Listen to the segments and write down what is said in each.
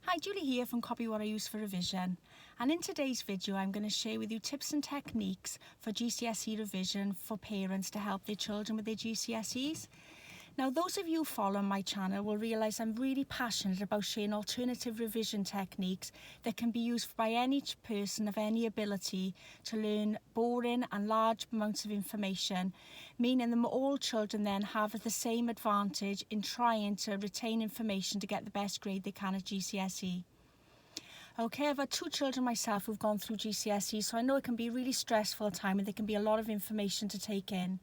Hi, Julie here from Copy What I Use for Revision, and in today's video I'm going to share with you tips and techniques for GCSE revision for parents to help their children with their GCSEs. Now, those of you who follow my channel will realise I'm really passionate about sharing alternative revision techniques that can be used by any person of any ability to learn boring and large amounts of information, meaning that all children then have the same advantage in trying to retain information to get the best grade they can at GCSE. Okay, I've had two children myself who've gone through GCSE, so I know it can be a really stressful time and there can be a lot of information to take in.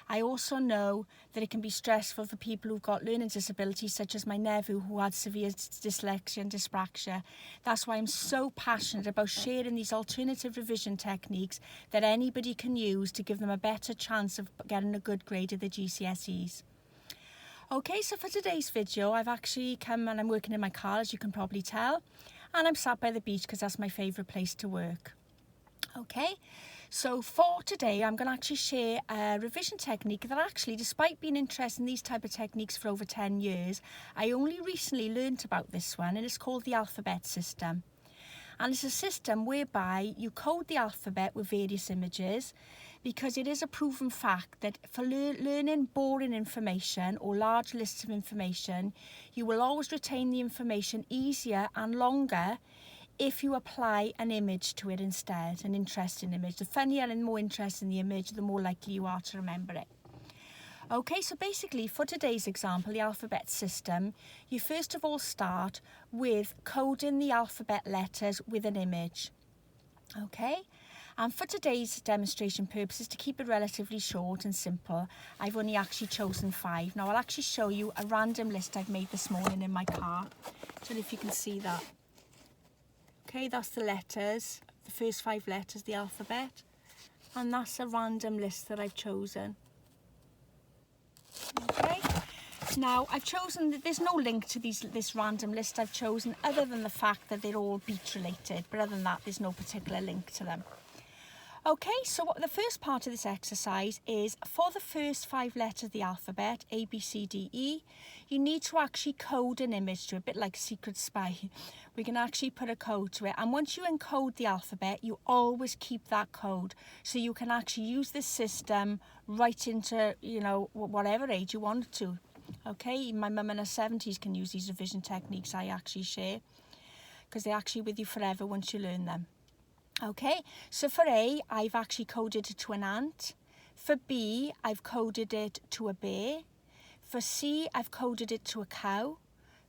I also know that it can be stressful for people who've got learning disabilities, such as my nephew who had severe dyslexia and dyspraxia. That's why I'm so passionate about sharing these alternative revision techniques that anybody can use to give them a better chance of getting a good grade at the GCSEs. Okay, so for today's video, I've actually come and I'm working in my car, as you can probably tell, and I'm sat by the beach because that's my favourite place to work. Okay, so for today I'm going to actually share a revision technique that actually, despite being interested in these type of techniques for over 10 years, I only recently learnt about this one, and it's called the alphabet system. And it's a system whereby you code the alphabet with various images, because it is a proven fact that for learning boring information or large lists of information, you will always retain the information easier and longer if you apply an image to it instead, an interesting image. The funnier and more interesting the image, the more likely you are to remember it. Okay, so basically for today's example, the alphabet system, you first of all start with coding the alphabet letters with an image. Okay, and for today's demonstration purposes, to keep it relatively short and simple, I've only actually chosen 5. Now I'll actually show you a random list I've made this morning in my car. I don't know if you can see that. Okay, that's the letters, the first 5 letters, the alphabet, and that's a random list that I've chosen. Okay, now I've chosen that there's no link to this random list I've chosen other than the fact that they're all beach related, but other than that there's no particular link to them. Okay, so the first part of this exercise is for the first 5 letters of the alphabet, A, B, C, D, E, you need to actually code an image to it, a bit like Secret Spy. We can actually put a code to it, and once you encode the alphabet, you always keep that code, so you can actually use this system right into, you know, whatever age you want to. Okay, my mum in her 70s can use these revision techniques I actually share, because they're actually with you forever once you learn them. Okay, so for A, I've actually coded it to an ant. For B, I've coded it to a bear. For C, I've coded it to a cow.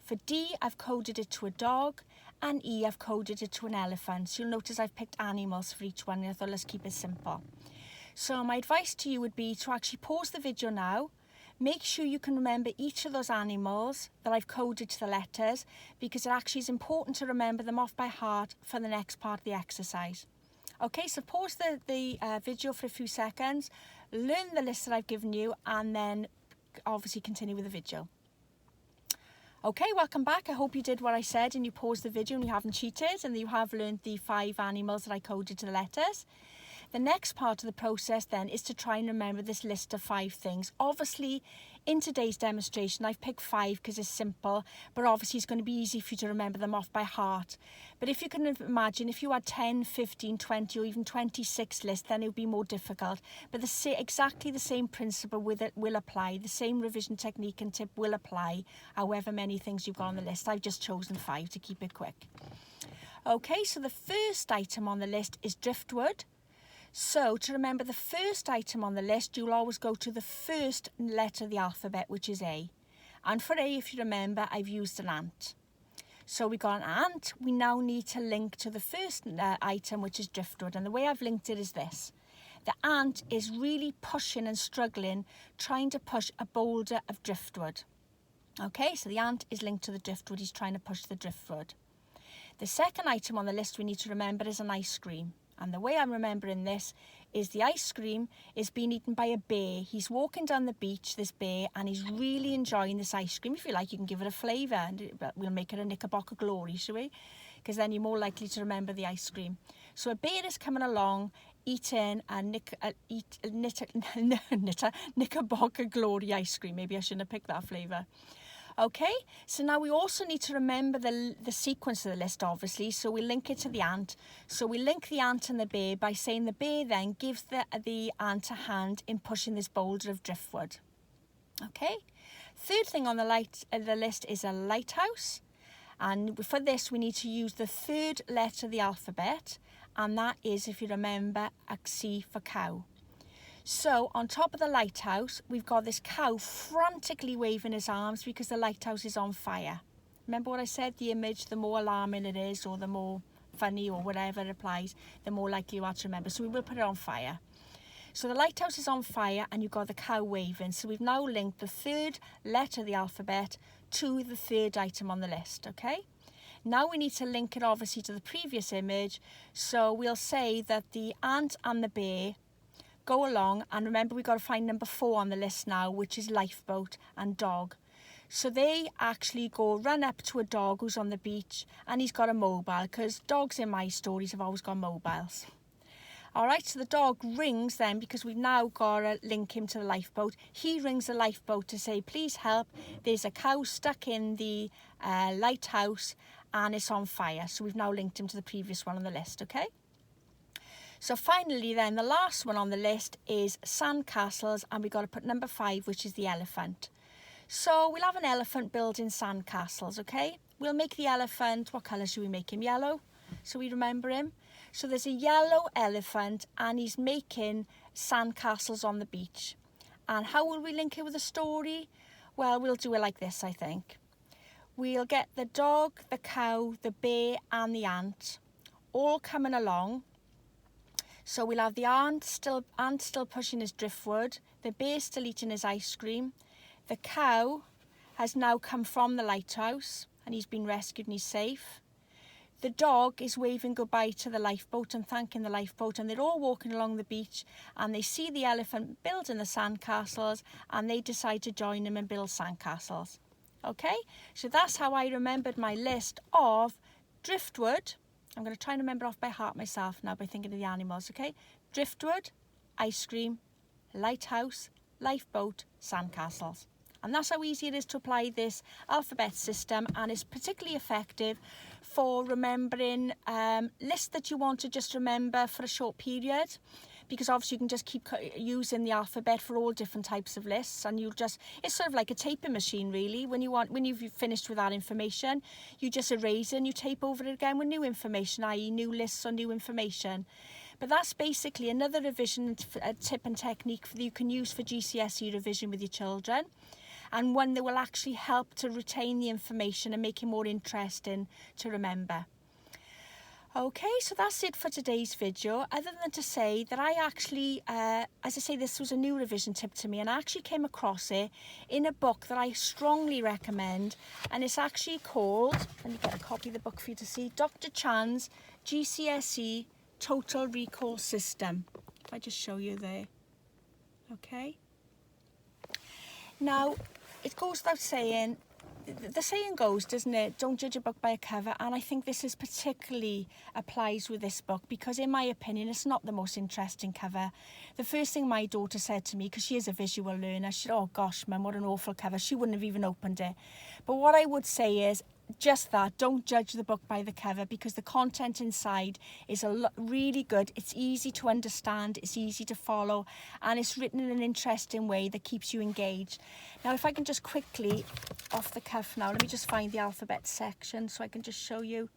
For D, I've coded it to a dog. And E, I've coded it to an elephant. So you'll notice I've picked animals for each one, and I thought let's keep it simple. So my advice to you would be to actually pause the video now. Make sure you can remember each of those animals that I've coded to the letters, because it actually is important to remember them off by heart for the next part of the exercise. Okay, so pause the video for a few seconds, learn the list that I've given you, and then obviously continue with the video. Okay, welcome back. I hope you did what I said and you paused the video and you haven't cheated and you have learned the 5 animals that I coded to the letters. The next part of the process then is to try and remember this list of 5 things. Obviously, in today's demonstration, I've picked 5 because it's simple, but obviously it's going to be easy for you to remember them off by heart. But if you can imagine, if you had 10, 15, 20 or even 26 lists, then it would be more difficult. But exactly the same principle with it will apply. The same revision technique and tip will apply, however many things you've got on the list. I've just chosen 5 to keep it quick. Okay, so the first item on the list is Driftwood. So to remember the first item on the list, you'll always go to the first letter of the alphabet, which is A. And for A, if you remember, I've used an ant. So we got an ant. We now need to link to the first item, which is Driftwood. And the way I've linked it is this. The ant is really pushing and struggling, trying to push a boulder of driftwood. Okay, so the ant is linked to the driftwood. He's trying to push the driftwood. The second item on the list we need to remember is an ice cream. And the way I'm remembering this is the ice cream is being eaten by a bear. He's walking down the beach, this bear, and he's really enjoying this ice cream. If you like, you can give it a flavour, and we'll make it a Knickerbocker Glory, shall we? Because then you're more likely to remember the ice cream. So a bear is coming along, eating a Knickerbocker Glory ice cream. Maybe I shouldn't have picked that flavour. Okay, so now we also need to remember the sequence of the list, obviously, so we link it to the ant. So we link the ant and the bear by saying the bear then gives the ant a hand in pushing this boulder of driftwood. Okay, third thing on the list is a lighthouse, and for this we need to use the third letter of the alphabet, and that is, if you remember, a C for cow. So on top of the lighthouse, we've got this cow frantically waving his arms because the lighthouse is on fire. Remember what I said? The image, the more alarming it is, or the more funny, or whatever it applies, the more likely you are to remember. So we will put it on fire. So the lighthouse is on fire and you've got the cow waving. So we've now linked the third letter of the alphabet to the third item on the list, okay? Now we need to link it obviously to the previous image. So we'll say that the ant and the bear go along, and remember we've got to find number 4 on the list now, which is lifeboat and dog. So they actually run up to a dog who's on the beach, and he's got a mobile, because dogs in my stories have always got mobiles. Alright, so the dog rings then, because we've now got to link him to the lifeboat. He rings the lifeboat to say, please help, there's a cow stuck in the lighthouse and it's on fire. So we've now linked him to the previous one on the list, okay? So finally then, the last one on the list is sandcastles, and we've got to put number 5, which is the elephant. So we'll have an elephant building sandcastles, okay? We'll make the elephant, what colour should we make him? Yellow, so we remember him. So there's a yellow elephant and he's making sandcastles on the beach. And how will we link it with a story? Well, we'll do it like this, I think. We'll get the dog, the cow, the bear and the ant all coming along. So we'll have the ant still pushing his driftwood, the bear still eating his ice cream. The cow has now come from the lighthouse and he's been rescued and he's safe. The dog is waving goodbye to the lifeboat and thanking the lifeboat, and they're all walking along the beach and they see the elephant building the sandcastles and they decide to join him and build sandcastles. Okay, so that's how I remembered my list of driftwood. I'm going to try and remember off by heart myself now by thinking of the animals, okay? Driftwood, ice cream, lighthouse, lifeboat, sandcastles. And that's how easy it is to apply this alphabet system, and it's particularly effective for remembering lists that you want to just remember for a short period, because obviously you can just keep using the alphabet for all different types of lists, and it's sort of like a taping machine really. When you've finished with that information, you just erase it and you tape over it again with new information, i.e. new lists or new information. But that's basically another revision tip and technique that you can use for GCSE revision with your children, and one that will actually help to retain the information and make it more interesting to remember. Okay, so that's it for today's video, other than to say that I actually, as I say, this was a new revision tip to me, and I actually came across it in a book that I strongly recommend, and it's actually called, let me get a copy of the book for you to see, Dr. Chan's GCSE Total Recall System. If I just show you there, okay? Now, it goes without saying, the saying goes, doesn't it, don't judge a book by a cover, and I think this is particularly applies with this book, because in my opinion it's not the most interesting cover. The first thing my daughter said to me, because she is a visual learner, she said, oh gosh mum, what an awful cover. She wouldn't have even opened it. But what I would say is just that, don't judge the book by the cover, because the content inside is really good. It's easy to understand, it's easy to follow, and it's written in an interesting way that keeps you engaged. Now if I can just quickly, off the cuff now, let me just find the alphabet section so I can just show you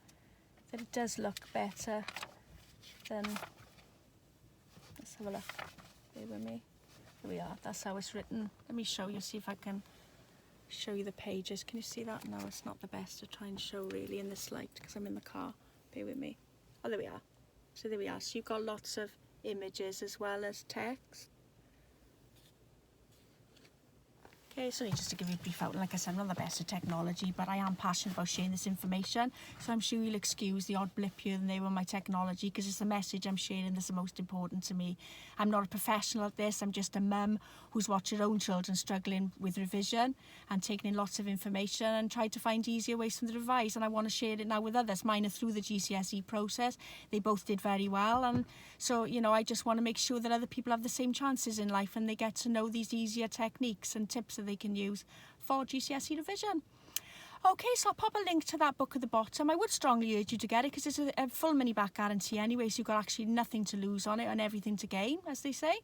that it does look better than, let's have a look, bear with me, here we are, that's how it's written. Let me show you, see if I can show you the pages. Can you see that? No, it's not the best to try and show really in this light because I'm in the car. Bear with me. Oh, there we are. So there we are. So you've got lots of images as well as text. Okay, so just to give you a brief outline, like I said, I'm not the best at technology, but I am passionate about sharing this information. So I'm sure you'll excuse the odd blip here and there with my technology, because it's the message I'm sharing that's the most important to me. I'm not a professional at this. I'm just a mum who's watched her own children struggling with revision and taking in lots of information and tried to find easier ways for them to revise. And I want to share it now with others. Mine are through the GCSE process. They both did very well. And so, you know, I just want to make sure that other people have the same chances in life and they get to know these easier techniques and tips that they can use for GCSE revision. Okay, so I'll pop a link to that book at the bottom. I would strongly urge you to get it because it's a full money back guarantee anyway, so you've got actually nothing to lose on it and everything to gain, as they say.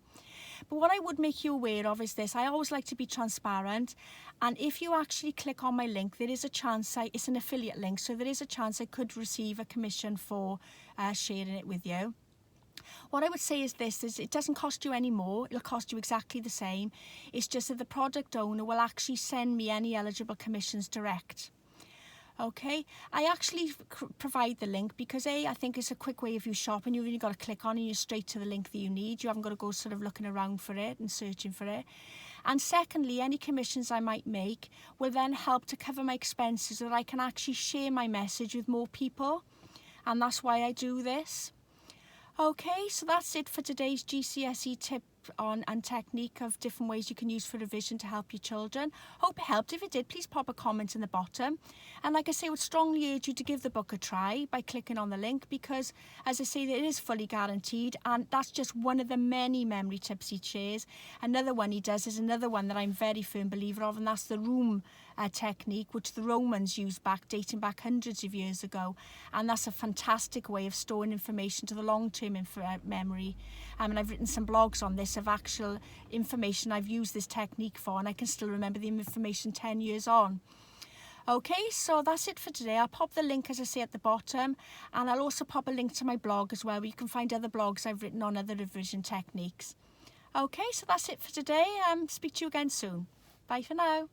But what I would make you aware of is this: I always like to be transparent, and if you actually click on my link, there is a chance, it's an affiliate link, so there is a chance I could receive a commission for sharing it with you. What I would say is this, it doesn't cost you any more, it'll cost you exactly the same. It's just that the product owner will actually send me any eligible commissions direct. Okay, I actually provide the link because I think it's a quick way of you shopping. You've only got to click on and you're straight to the link that you need. You haven't got to go sort of looking around for it and searching for it. And secondly, any commissions I might make will then help to cover my expenses so that I can actually share my message with more people. And that's why I do this. Okay, so that's it for today's GCSE tip on and technique of different ways you can use for revision to help your children. Hope it helped. If it did, please pop a comment in the bottom. And like I say, I would strongly urge you to give the book a try by clicking on the link because, as I say, it is fully guaranteed, and that's just one of the many memory tips he shares. Another one he does is another one that I'm very firm believer of, and that's the room technique, which the Romans used dating back hundreds of years ago, and that's a fantastic way of storing information to the long-term memory. And I've written some blogs on this of actual information I've used this technique for, and I can still remember the information 10 years on. Okay, so that's it for today. I'll pop the link, as I say, at the bottom, and I'll also pop a link to my blog as well, where you can find other blogs I've written on other revision techniques. Okay, so that's it for today. Speak to you again soon. Bye for now.